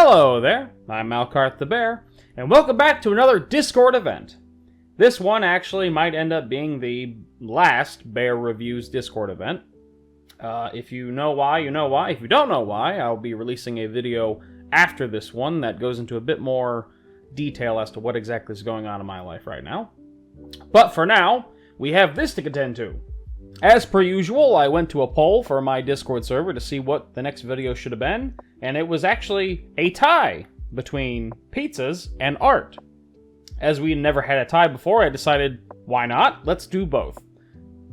Hello there, I'm Malkarth the Bear, and welcome back to another Discord event. This one actually might end up being the last Bear Reviews Discord event. If you know why, you know why. If you don't know why, I'll be releasing a video after this one that goes into a bit more detail as to what exactly is going on in my life right now. But for now, we have this to contend to. As per usual, I went to a poll for my Discord server to see what the next video should have been, and it was actually a tie between pizzas and art. As we never had a tie before, I decided, why not? Let's do both.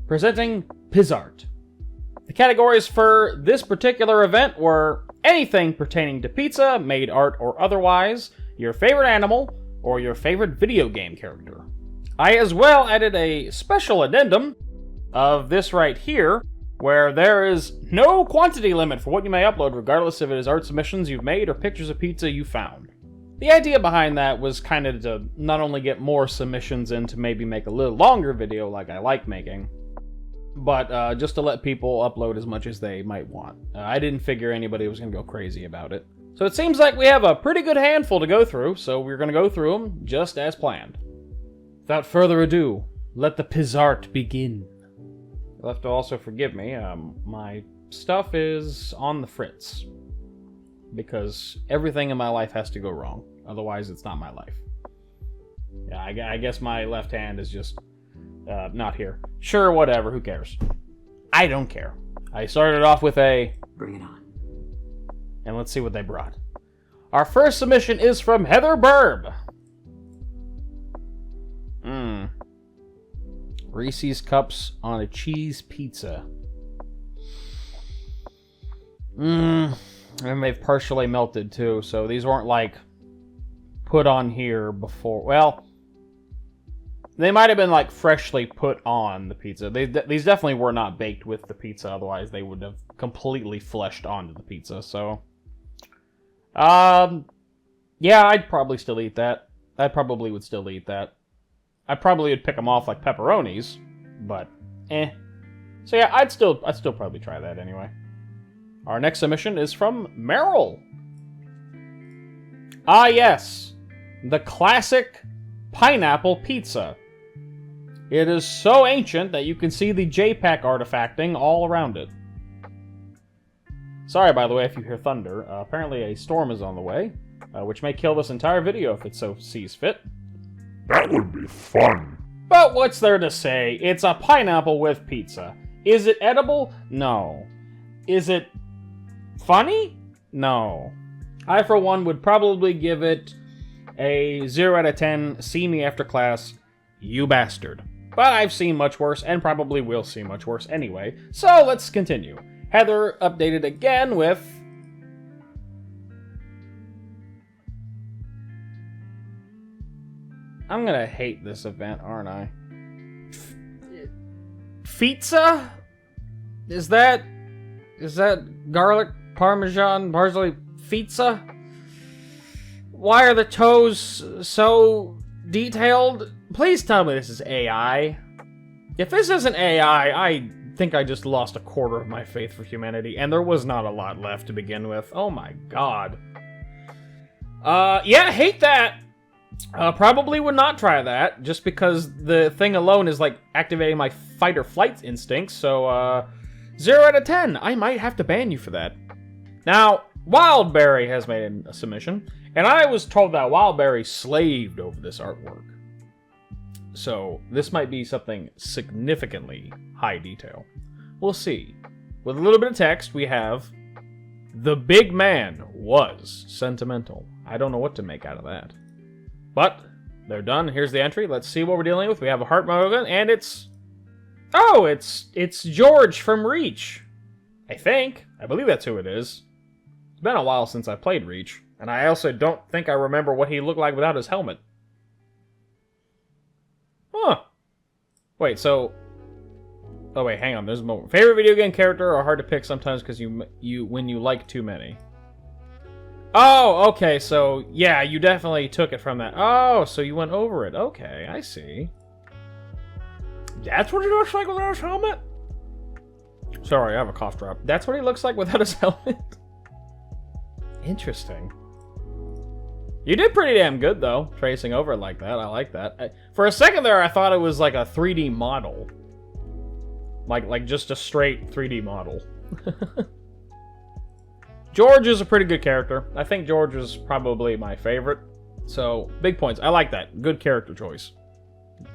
Presenting PIZZART. The categories for this particular event were anything pertaining to pizza, made art or otherwise, your favorite animal, or your favorite video game character. I as well added a special addendum of this right here, where there is no quantity limit for what you may upload, regardless if it is art submissions you've made or pictures of pizza you found. The idea behind that was kind of to not only get more submissions in to maybe make a little longer video like I like making, but just to let people upload as much as they might want. I didn't figure anybody was going to go crazy about it. So it seems like we have a pretty good handful to go through, so we're going to go through them just as planned. Without further ado, let the PIZZART begin. You'll have to also forgive me, my stuff is on the fritz. Because everything in my life has to go wrong. Otherwise, it's not my life. Yeah, I guess my left hand is just not here. Sure, whatever, who cares? I don't care. I started off with a... Bring it on. And let's see what they brought. Our first submission is from Heather Burb. Reese's Cups on a cheese pizza. And they've partially melted too, so these weren't like put on here before. Well, they might have been like freshly put on the pizza. These definitely were not baked with the pizza, otherwise they would have completely fleshed onto the pizza. So, yeah, I'd probably still eat that. I probably would still eat that. I probably would pick them off like pepperonis, but So yeah, I'd still probably try that anyway. Our next submission is from Meryl. Ah yes, the classic pineapple pizza. It is so ancient that you can see the JPEG artifacting all around it. Sorry, by the way, if you hear thunder. Apparently a storm is on the way, which may kill this entire video if it so sees fit. That would be fun. But what's there to say? It's a pineapple with pizza. Is it edible? No. Is it funny? No. I, for one, would probably give it a 0 out of 10, see me after class, you bastard. But I've seen much worse, and probably will see much worse anyway, so let's continue. Heather updated again with... I'm gonna hate this event, aren't I? Pizza? Is that garlic parmesan parsley pizza? Why are the toes so detailed? Please tell me this is AI. If this isn't AI, I think I just lost a quarter of my faith for humanity, and there was not a lot left to begin with. Oh my god. Yeah, hate that. Probably would not try that, just because the thing alone is like activating my fight or flight instincts, so 0 out of 10. I might have to ban you for that. Now, Wildberry has made a submission, and I was told that Wildberry slaved over this artwork. So, this might be something significantly high detail. We'll see. With a little bit of text, we have, "The big man was sentimental." I don't know what to make out of that. But, they're done. Here's the entry. Let's see what we're dealing with. We have a heart emoji, and it's... Oh, it's George from Reach. I think. I believe that's who it is. It's been a while since I played Reach, and I also don't think I remember what he looked like without his helmet. Huh. Wait, so... Oh wait, hang on. There's a moment. Favorite video game character are hard to pick sometimes because when you like too many. Oh, okay, so, yeah, you definitely took it from that. Oh, so you went over it. Okay, I see. That's what he looks like without his helmet? Sorry, I have a cough drop. That's what he looks like without his helmet? Interesting. You did pretty damn good, though, tracing over it like that. I like that. For a second there, I thought it was like a 3D model. Like just a straight 3D model. George is a pretty good character. I think George is probably my favorite. So, big points. I like that. Good character choice.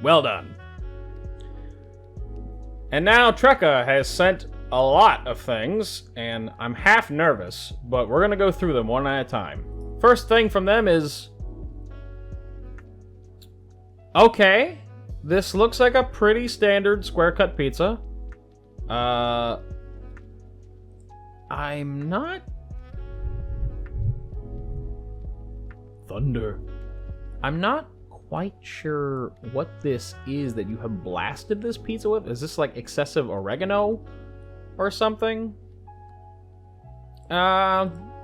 Well done. And now Trekka has sent a lot of things, and I'm half nervous, but we're going to go through them one at a time. First thing from them is... Okay, this looks like a pretty standard square-cut pizza. I'm not... Thunder. I'm not quite sure what this is that you have blasted this pizza with. Is this like excessive oregano or something?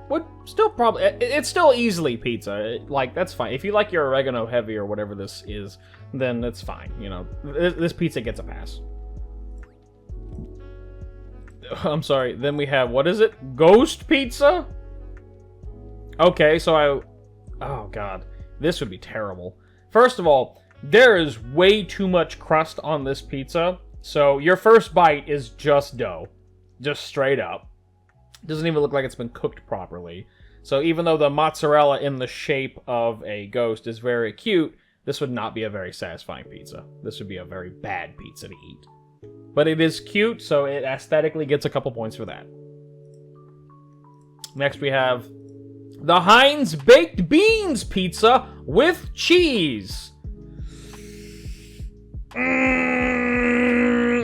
Would still probably... It's still easily pizza. Like, that's fine. If you like your oregano heavy or whatever this is, then it's fine. You know, this pizza gets a pass. I'm sorry. Then we have, what is it? Ghost pizza? Okay, so oh, God. This would be terrible. First of all, there is way too much crust on this pizza. So your first bite is just dough. Just straight up. Doesn't even look like it's been cooked properly. So even though the mozzarella in the shape of a ghost is very cute, this would not be a very satisfying pizza. This would be a very bad pizza to eat. But it is cute, so it aesthetically gets a couple points for that. Next we have the Heinz Baked Beans Pizza with cheese.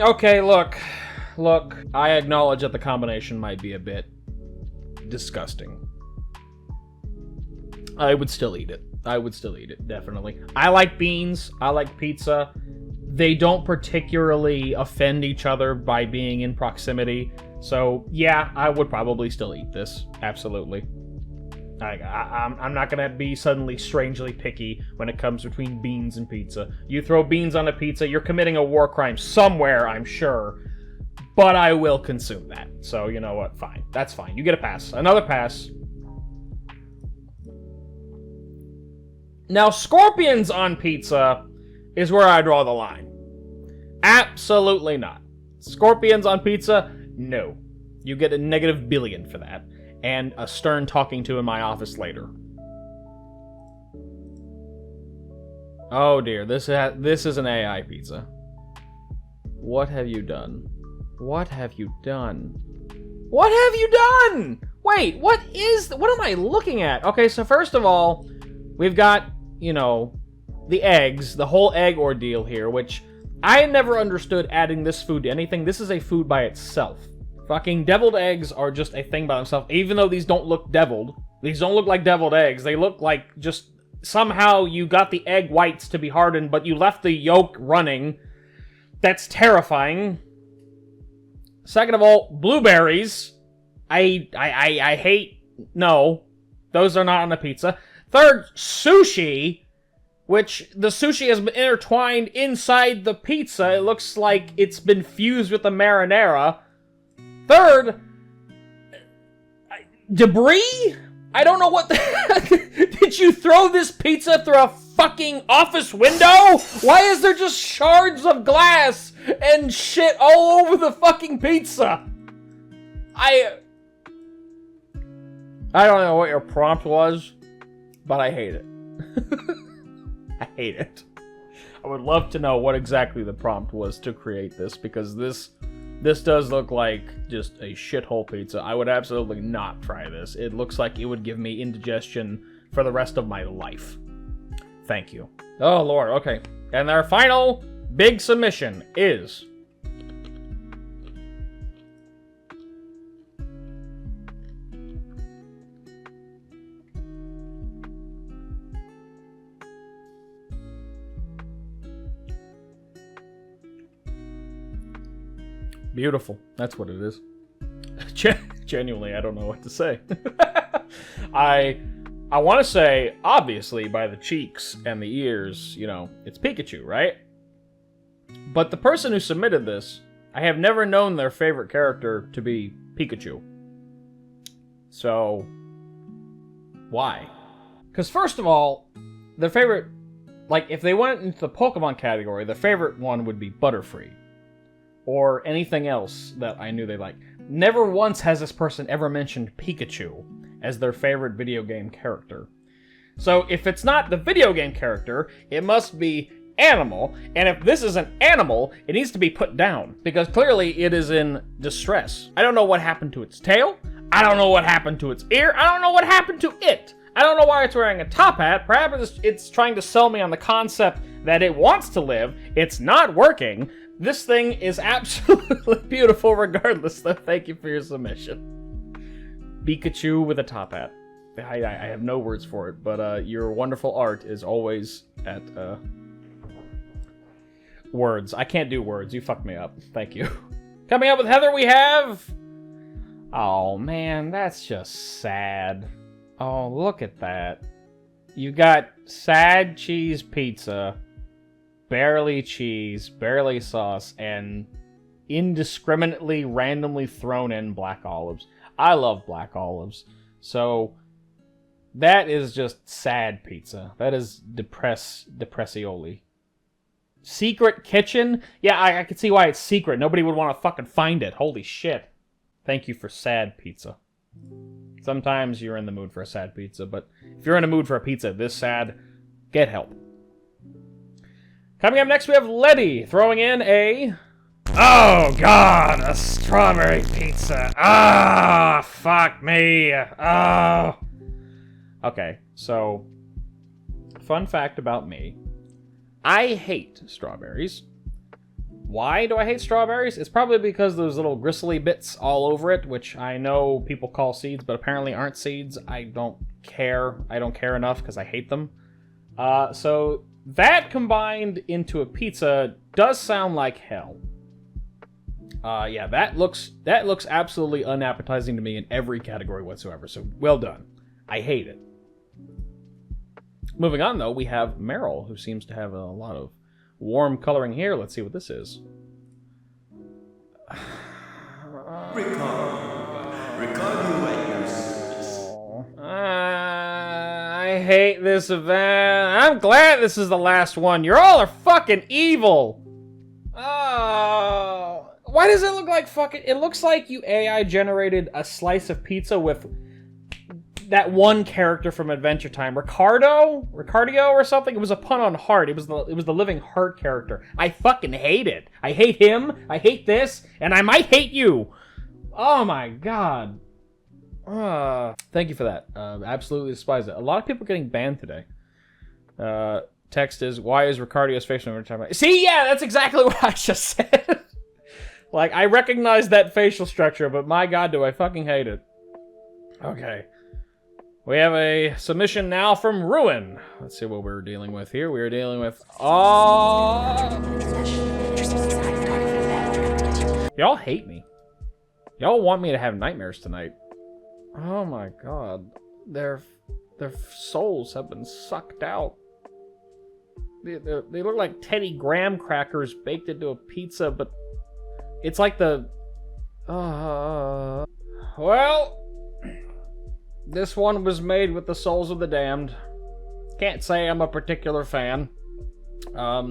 Okay, look, I acknowledge that the combination might be a bit disgusting. I would still eat it. Definitely. I like beans. I like pizza. They don't particularly offend each other by being in proximity. So, yeah, I would probably still eat this. Absolutely. I'm not going to be suddenly strangely picky when it comes between beans and pizza. You throw beans on a pizza, you're committing a war crime somewhere, I'm sure. But I will consume that. So, you know what? Fine. That's fine. You get a pass. Another pass. Now, scorpions on pizza is where I draw the line. Absolutely not. Scorpions on pizza? No. You get a -1 billion for that. And a stern talking to in my office later. Oh dear, this is an AI pizza. What have you done? What have you done? What have you done? Wait, what am I looking at? Okay, so first of all, we've got, you know, the eggs, the whole egg ordeal here, which I never understood adding this food to anything. This is a food by itself. Fucking deviled eggs are just a thing by themselves, even though these don't look deviled. These don't look like deviled eggs. They look like just somehow you got the egg whites to be hardened, but you left the yolk running. That's terrifying. Second of all, blueberries. I hate... No. Those are not on a pizza. Third, sushi, which the sushi has been intertwined inside the pizza. It looks like it's been fused with the marinara. Third, debris? I don't know what the... Did you throw this pizza through a fucking office window? Why is there just shards of glass and shit all over the fucking pizza? I don't know what your prompt was, but I hate it. I hate it. I would love to know what exactly the prompt was to create this, because this does look like just a shithole pizza. I would absolutely not try this. It looks like it would give me indigestion for the rest of my life. Thank you. Oh, Lord. Okay. And our final big submission is... beautiful. That's what it is. Genuinely, I don't know what to say. I want to say, obviously, by the cheeks and the ears, you know, it's Pikachu, right? But the person who submitted this, I have never known their favorite character to be Pikachu. So, why? Because first of all, their favorite, like, if they went into the Pokemon category, their favorite one would be Butterfree. Or anything else that I knew they liked. Never once has this person ever mentioned Pikachu as their favorite video game character. So if it's not the video game character, it must be animal, and if this is an animal, it needs to be put down, because clearly it is in distress. I don't know what happened to its tail, I don't know what happened to its ear, I don't know what happened to it. I don't know why it's wearing a top hat. Perhaps it's trying to sell me on the concept that it wants to live. It's not working. This thing is absolutely beautiful regardless, though. Thank you for your submission. Pikachu with a top hat. I have no words for it, but your wonderful art is always at words. I can't do words. You fucked me up. Thank you. Coming up with Heather, we have... Oh, man, that's just sad. Oh, look at that. You got sad cheese pizza, barely cheese, barely sauce, and indiscriminately, randomly thrown in black olives. I love black olives. So, that is just sad pizza. That is depressioli. Secret kitchen? Yeah, I can see why it's secret. Nobody would want to fucking find it. Holy shit. Thank you for sad pizza. Sometimes you're in the mood for a sad pizza, but if you're in a mood for a pizza this sad, get help. Coming up next, we have Letty throwing in a... Oh, God, a strawberry pizza. Ah, fuck me. Oh. Okay, so, fun fact about me. I hate strawberries. Why do I hate strawberries? It's probably because those little gristly bits all over it, which I know people call seeds, but apparently aren't seeds. I don't care. I don't care enough because I hate them. So that combined into a pizza does sound like hell. Yeah, that looks absolutely unappetizing to me in every category whatsoever. So well done. I hate it. Moving on, though, we have Meryl, who seems to have a lot of warm coloring here. Let's see what this is. I hate this event. I'm glad this is the last one. You all are fucking evil. Oh, why does it look like fucking... It looks like you AI generated a slice of pizza with that one character from Adventure Time, Ricardio or something. It was a pun on heart. It was the living heart character. I fucking hate it. I hate him. I hate this, and I might hate you. Oh my god. Thank you for that. Absolutely despise it. A lot of people are getting banned today. Text is, why is Ricardio's facial structure? See, yeah, that's exactly what I just said. Like, I recognize that facial structure, but my god, do I fucking hate it. Okay. We have a submission now from Ruin. Let's see what we're dealing with here. We're dealing with... Y'all hate me. Y'all want me to have nightmares tonight. Oh my god. Their souls have been sucked out. They look like Teddy Graham crackers baked into a pizza, but it's like the... Well... This one was made with the souls of the damned. Can't say I'm a particular fan. I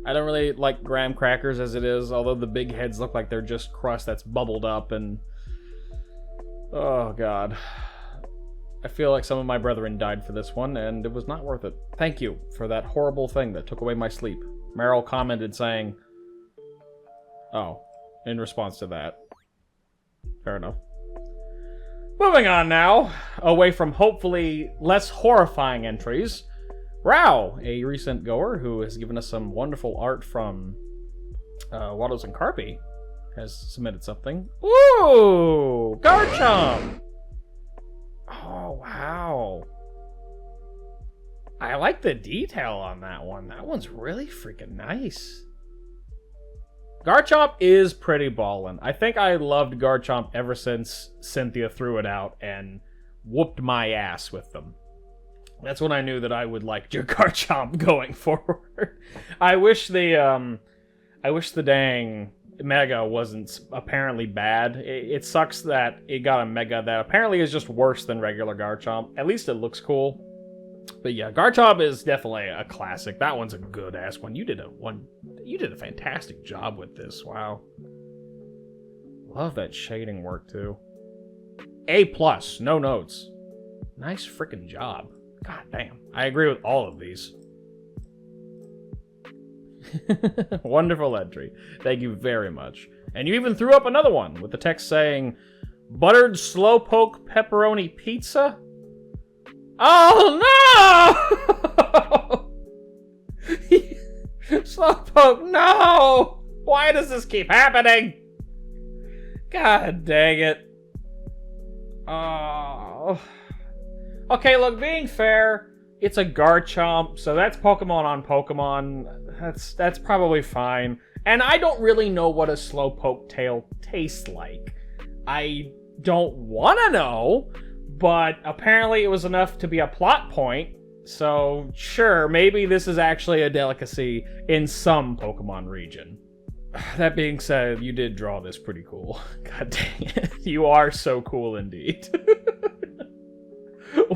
don't really like graham crackers as it is, although the big heads look like they're just crust that's bubbled up and... Oh, God. I feel like some of my brethren died for this one, and it was not worth it. Thank you for that horrible thing that took away my sleep. Meryl commented saying... Oh, in response to that. Fair enough. Moving on now, away from hopefully less horrifying entries. Rao, a recent goer who has given us some wonderful art from Waddles and Carpy, has submitted something. Ooh! Garchomp! Oh, wow. I like the detail on that one. That one's really freaking nice. Garchomp is pretty ballin'. I think I loved Garchomp ever since Cynthia threw it out and whooped my ass with them. That's when I knew that I would like your Garchomp going forward. I wish the dang Mega wasn't apparently bad. It sucks that it got a Mega that apparently is just worse than regular Garchomp. At least it looks cool. But yeah, Garchomp is definitely a classic. That one's a good-ass one. You did a fantastic job with this. Wow. Love that shading work, too. A+, no notes. Nice freaking job. God damn. I agree with all of these. Wonderful entry. Thank you very much. And you even threw up another one with the text saying, buttered slowpoke pepperoni pizza? Oh no! Slowpoke, no! Why does this keep happening? God dang it. Oh. Okay, look, being fair, it's a Garchomp, so that's Pokemon on Pokemon. That's probably fine. And I don't really know what a Slowpoke tail tastes like. I don't want to know, but apparently it was enough to be a plot point. So, sure, maybe this is actually a delicacy in some Pokemon region. That being said, you did draw this pretty cool. God dang it. You are so cool indeed.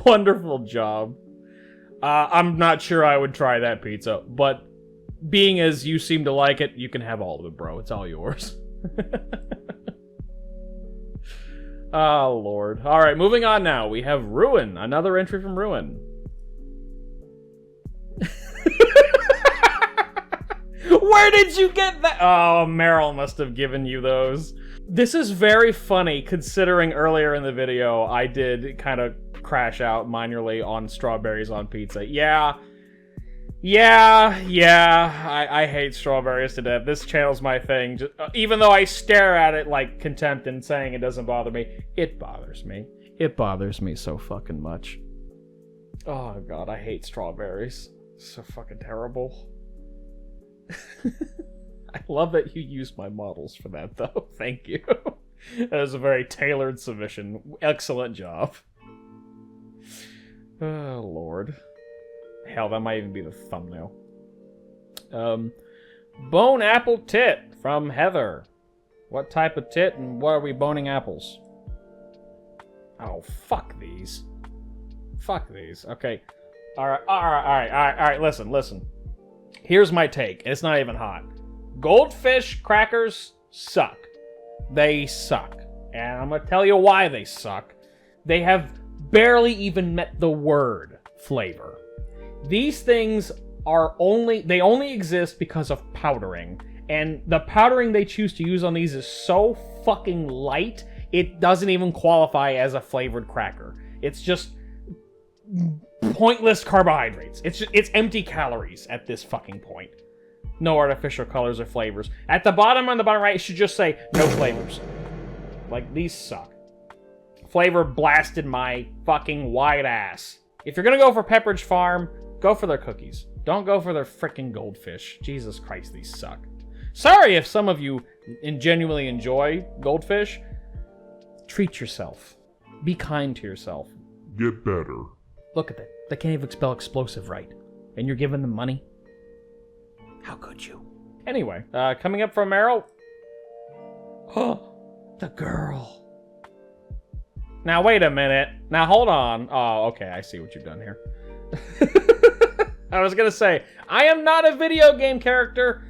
Wonderful job. I'm not sure I would try that pizza, but being as you seem to like it, you can have all of it, bro. It's all yours. Oh, Lord. Alright, moving on now. We have Ruin. Another entry from Ruin. Where did you get that? Oh, Meryl must have given you those. This is very funny, considering earlier in the video, I did kind of crash out minorly on strawberries on pizza. Yeah, I hate strawberries to death. This channel's my thing. Even though I stare at it like contempt and saying it doesn't bother me, it bothers me. It bothers me so fucking much. Oh god, I hate strawberries. So fucking terrible. I love that you used my models for that, though. Thank you. That was a very tailored submission. Excellent job. Oh, Lord. Hell, that might even be the thumbnail. Bone apple tit from Heather. What type of tit and what are we boning apples? Oh, fuck these. Fuck these. Okay. Alright, listen. Here's my take. It's not even hot. Goldfish crackers suck. They suck. And I'm gonna tell you why they suck. They have barely even met the word flavor. These things are only exist because of powdering. And the powdering they choose to use on these is so fucking light, it doesn't even qualify as a flavored cracker. It's just pointless carbohydrates. It's empty calories at this fucking point. No artificial colors or flavors. At the bottom, on the bottom right, it should just say no flavors. Like, these suck. Flavor blasted my fucking white ass. If you're gonna go for Pepperidge Farm, go for their cookies. Don't go for their frickin' goldfish. Jesus Christ, these suck. Sorry if some of you genuinely enjoy goldfish. Treat yourself. Be kind to yourself. Get better. Look at that. They can't even spell explosive right. And you're giving them money? How could you? Anyway, coming up from Meryl. Oh, the girl. Now, wait a minute. Now, hold on. Oh, okay. I see what you've done here. I was gonna say, I am not a video game character.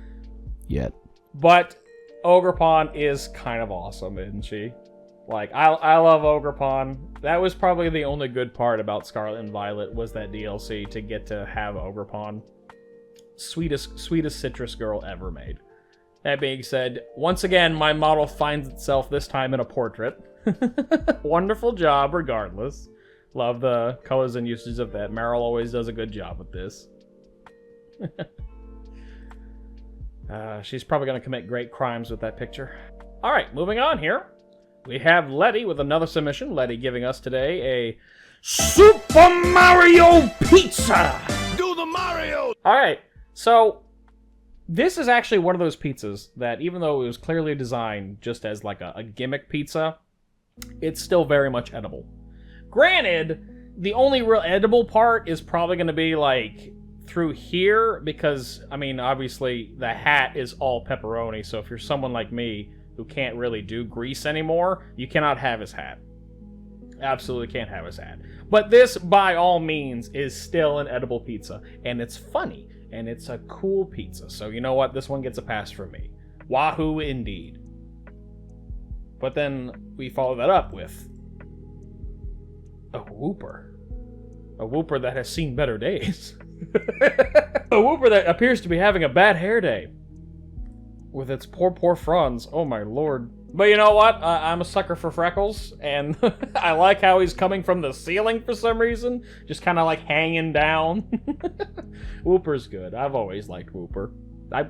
Yet. But Ogerpon is kind of awesome, isn't she? Like, I love Ogerpon. That was probably the only good part about Scarlet and Violet was that DLC to get to have Ogerpon. Sweetest citrus girl ever made. That being said, once again, my model finds itself this time in a portrait. Wonderful job, regardless. Love the colors and uses of that. Meryl always does a good job with this. She's probably going to commit great crimes with that picture. Alright, moving on here. We have Letty with another submission. Letty giving us today a Super Mario Pizza! Do the Mario! Alright, so this is actually one of those pizzas that even though it was clearly designed just as like a gimmick pizza, it's still very much edible. Granted, the only real edible part is probably going to be like through here because, I mean, obviously the hat is all pepperoni, so if you're someone like me who can't really do grease anymore, you cannot have his hat. absolutely can't have a sad. But this, by all means, is still an edible pizza. And it's funny. And it's a cool pizza. So you know what? This one gets a pass from me. Wahoo indeed. But then we follow that up with a whooper. A whooper that has seen better days. A whooper that appears to be having a bad hair day. With its poor fronds. Oh my lord. But you know what? I'm a sucker for freckles, and I like how he's coming from the ceiling for some reason. Just kind of like hanging down. Whooper's good. I've always liked Whooper. I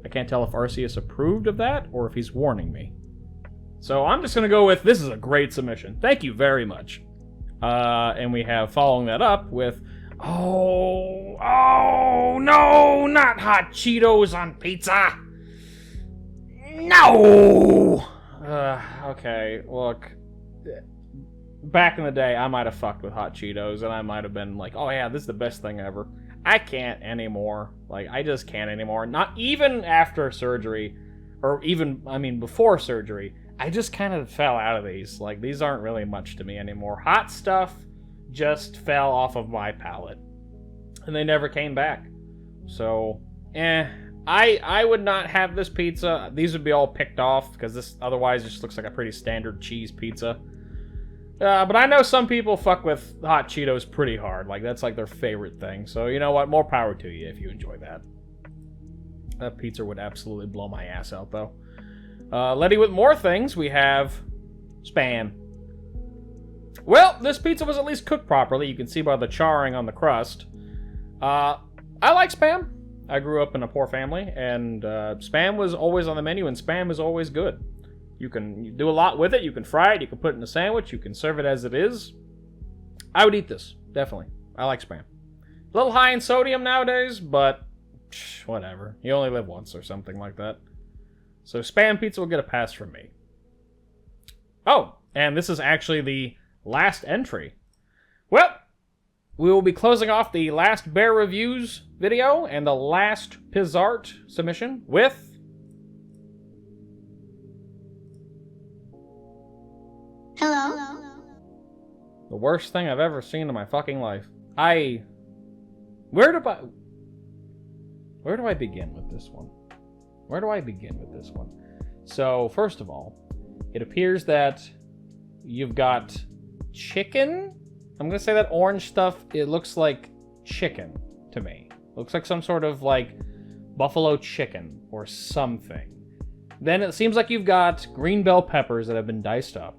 can't tell if Arceus approved of that, or if he's warning me. So I'm just going to go with, this is a great submission. Thank you very much. And we have following that up with, oh no, not hot Cheetos on pizza. No. Okay, look. Back in the day, I might have fucked with hot Cheetos, and I might have been like, oh yeah, this is the best thing ever. I can't anymore. Like, I just can't anymore. Not even after surgery, or even, I mean, before surgery. I just kind of fell out of these. Like, these aren't really much to me anymore. Hot stuff just fell off of my palate. And they never came back. So, I would not have this pizza. These would be all picked off, because this otherwise just looks like a pretty standard cheese pizza. But I know some people fuck with hot Cheetos pretty hard. Like, that's like their favorite thing. So, you know what? More power to you if you enjoy that. That pizza would absolutely blow my ass out, though. Letty with more things, we have Spam. Well, this pizza was at least cooked properly. You can see by the charring on the crust. I like Spam. I grew up in a poor family, and Spam was always on the menu, and Spam is always good. You can do a lot with it. You can fry it. You can put it in a sandwich. You can serve it as it is. I would eat this, definitely. I like Spam. A little high in sodium nowadays, but whatever. You only live once or something like that. So Spam pizza will get a pass from me. Oh, and this is actually the last entry. Well, we will be closing off the last Bear Reviews video and the last PIZZART submission with... Hello. The worst thing I've ever seen in my fucking life. Where do I begin with this one? Where do I begin with this one? So, first of all, it appears that you've got chicken. I'm gonna say that orange stuff, it looks like chicken to me. Looks like some sort of, like, buffalo chicken or something. Then it seems like you've got green bell peppers that have been diced up.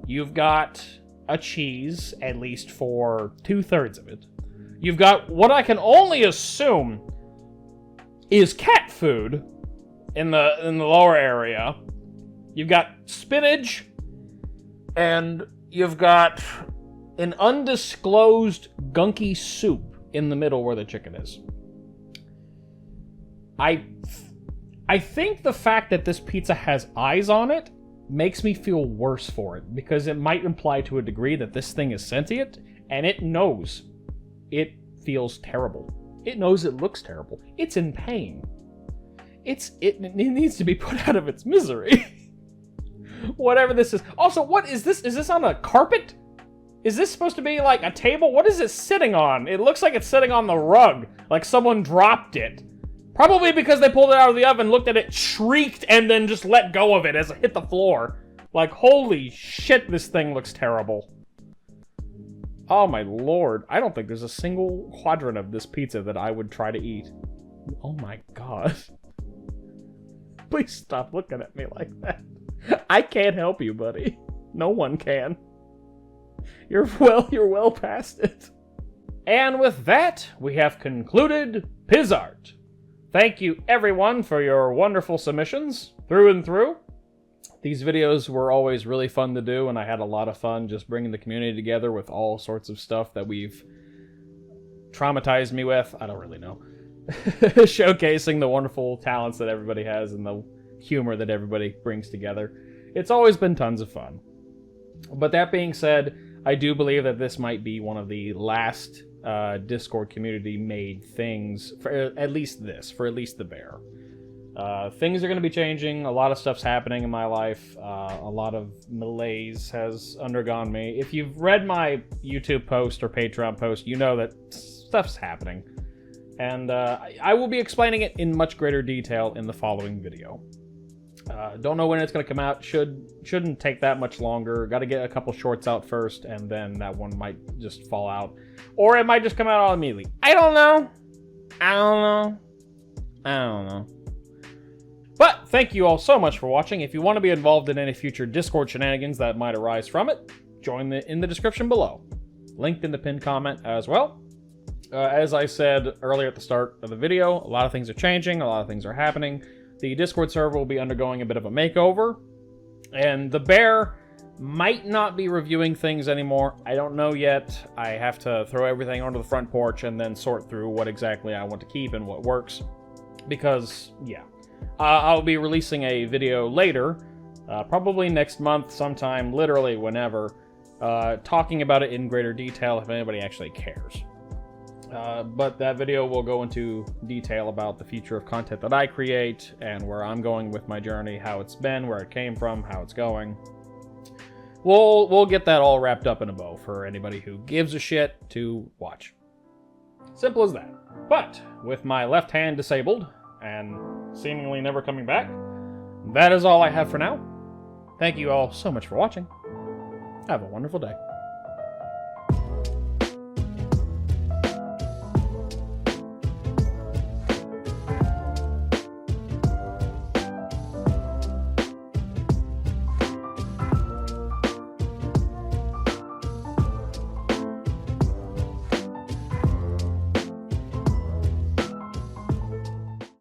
You've got a cheese, at least for 2/3 of it. You've got what I can only assume is cat food in the lower area. You've got spinach, and you've got an undisclosed gunky soup in the middle where the chicken is. I think the fact that this pizza has eyes on it makes me feel worse for it, because it might imply to a degree that this thing is sentient, and it knows it feels terrible. It knows it looks terrible. It's in pain. It needs to be put out of its misery. Whatever this is. Also, what is this? Is this on a carpet? Is this supposed to be like a table? What is it sitting on? It looks like it's sitting on the rug, like someone dropped it. Probably because they pulled it out of the oven, looked at it, shrieked, and then just let go of it as it hit the floor. Like, holy shit, this thing looks terrible. Oh my lord. I don't think there's a single quadrant of this pizza that I would try to eat. Oh my god. Please stop looking at me like that. I can't help you, buddy. No one can. You're well past it. And with that, we have concluded PIZZART. Thank you, everyone, for your wonderful submissions, through and through. These videos were always really fun to do, and I had a lot of fun just bringing the community together with all sorts of stuff that we've traumatized me with. I don't really know. Showcasing the wonderful talents that everybody has and the humor that everybody brings together. It's always been tons of fun. But that being said, I do believe that this might be one of the last Discord community made things, for at least the bear. Things are going to be changing. A lot of stuff's happening in my life. A lot of malaise has undergone me. If you've read my YouTube post or Patreon post, you know that stuff's happening. And I will be explaining it in much greater detail in the following video. Don't know when it's going to come out. Shouldn't take that much longer. Got to get a couple shorts out first, and then that one might just fall out. Or it might just come out all immediately. I don't know. But thank you all so much for watching. If you want to be involved in any future Discord shenanigans that might arise from it, join in the description below. Linked in the pinned comment as well. As I said earlier at the start of the video, a lot of things are changing, a lot of things are happening. The Discord server will be undergoing a bit of a makeover, and the bear might not be reviewing things anymore. I don't know yet. I have to throw everything onto the front porch and then sort through what exactly I want to keep and what works. Because, yeah. I'll be releasing a video later, probably next month sometime, literally whenever, talking about it in greater detail if anybody actually cares. But that video will go into detail about the future of content that I create and where I'm going with my journey, how it's been, where it came from, how it's going. We'll get that all wrapped up in a bow for anybody who gives a shit to watch. Simple as that. But with my left hand disabled and seemingly never coming back, that is all I have for now. Thank you all so much for watching. Have a wonderful day.